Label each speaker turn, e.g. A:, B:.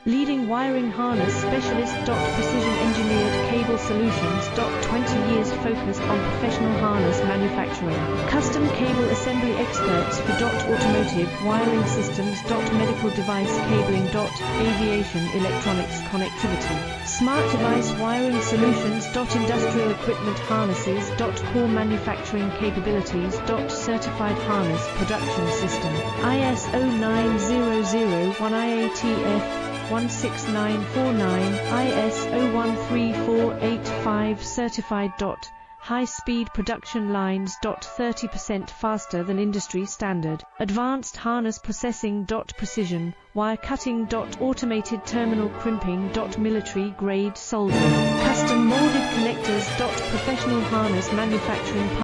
A: Leading wiring harness specialist. Precision engineered cable solutions. 20 years focused on professional harness manufacturing. Custom cable assembly experts for automotive wiring systems. Medical device cabling. Aviation electronics connectivity. Smart device wiring solutions. Industrial equipment harnesses. Core manufacturing capabilities. Certified harness production system. ISO 9001 IATF 16949, ISO 13485 certified. High-speed production lines. 30% faster than industry standard. Advanced harness processing. Precision wire cutting. Automated terminal crimping. Military grade soldering. Custom molded connectors. Professional harness manufacturing.